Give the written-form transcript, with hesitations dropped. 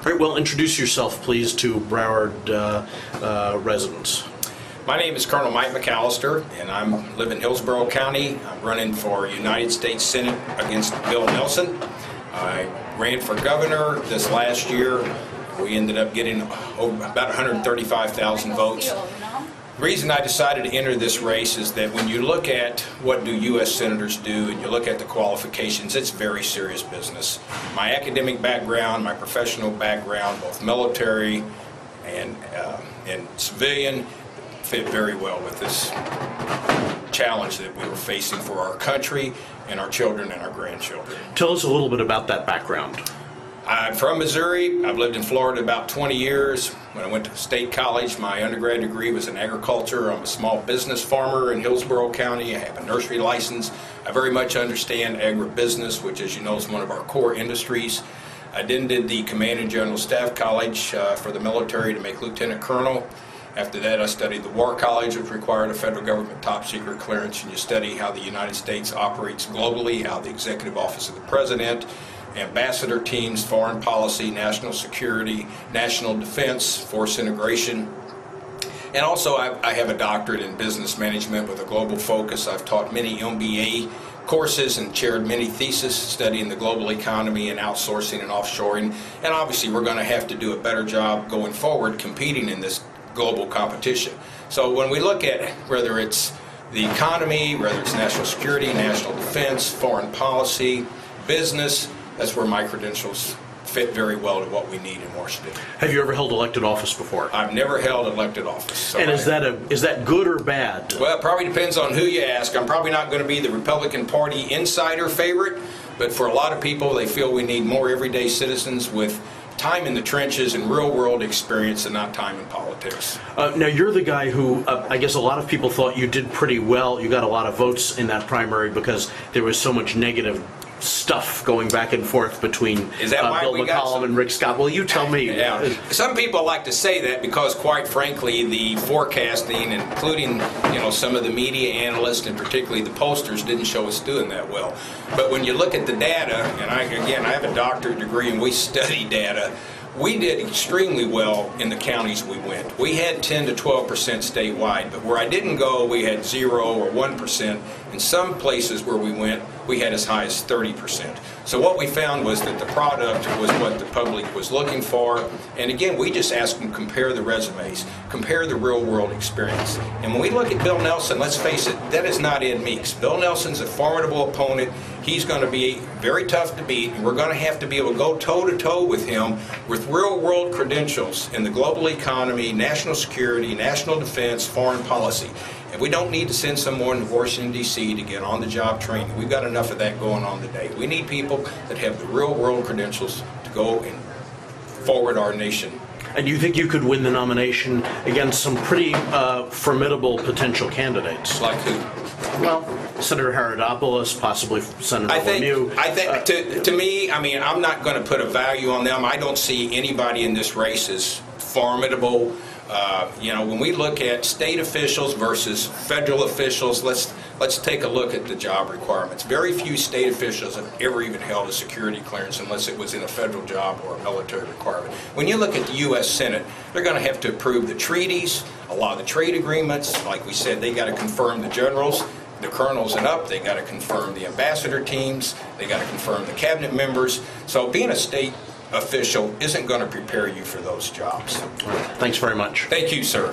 All right, well, introduce yourself, please, to Broward residents. My name is Colonel Mike McCalister, and I live in Hillsborough County. I'm running for United States Senate against Bill Nelson. I ran for governor this last year. We ended up getting about 135,000 votes. The reason I decided to enter this race is that when you look at what do U.S. senators do and you look at the qualifications, it's very serious business. My academic background, my professional background, both military and civilian, fit very well with this challenge that we were facing for our country and our children and our grandchildren. Tell us a little bit about that background. I'm from Missouri. I've lived in Florida about 20 years. When I went to state college, my undergrad degree was in agriculture. I'm a small business farmer in Hillsborough County. I have a nursery license. I very much understand agribusiness, which, as you know, is one of our core industries. I then did the Command and General Staff College for the military to make lieutenant colonel. After that, I studied the War College, which required a federal government top secret clearance, and you study how the United States operates globally, how the Executive Office of the President, ambassador teams, foreign policy, national security, national defense, force integration. And also I have a doctorate in business management with a global focus. I've taught many MBA courses and chaired many theses studying the global economy and outsourcing and offshoring. And obviously we're going to have to do a better job going forward competing in this global competition. So when we look at whether it's the economy, whether it's national security, national defense, foreign policy, business, that's where my credentials fit very well to what we need in Washington. Have you ever held elected office before? I've never held elected office. So and is that good or bad? Well, it probably depends on who you ask. I'm probably not going to be the Republican Party insider favorite, but for a lot of people, they feel we need more everyday citizens with time in the trenches and real-world experience and not time in politics. Now, you're the guy who, I guess a lot of people thought you did pretty well. You got a lot of votes in that primary because there was so much negative stuff going back and forth between Bill McCollum and Rick Scott. Well, you tell me. Yeah. Some people like to say that because, quite frankly, the forecasting, including some of the media analysts and particularly the pollsters, didn't show us doing that well. But when you look at the data, and I have a doctorate degree and we study data, we did extremely well in the counties we went. We had 10 to 12% statewide, but where I didn't go, we had 0 or 1%. In some places where we went, we had as high as 30%. So what we found was that the product was what the public was looking for. And again, we just asked them to compare the resumes, compare the real world experience. And when we look at Bill Nelson, let's face it, that is not Ed Meeks. Bill Nelson's a formidable opponent. He's going to be very tough to beat, and we're going to have to be able to go toe-to-toe with him with real-world credentials in the global economy, national security, national defense, foreign policy. And we don't need to send someone to Washington, D.C. to get on-the-job training. We've got enough of that going on today. We need people that have the real-world credentials to go and forward our nation. And you think you could win the nomination against some pretty formidable potential candidates? Like who? Well, Senator Haradopoulos, possibly Senator Lemieux. I think, to me, I'm not going to put a value on them. I don't see anybody in this race as formidable. When we look at state officials versus federal officials, let's take a look at the job requirements. Very few state officials have ever even held a security clearance unless it was in a federal job or a military requirement. When you look at the U.S. Senate, they're going to have to approve the treaties, a lot of the trade agreements. Like we said, they got to confirm the generals, the colonels and up. They got to confirm the ambassador teams. They got to confirm the cabinet members. So being a state official isn't going to prepare you for those jobs. Thanks very much. Thank you, sir.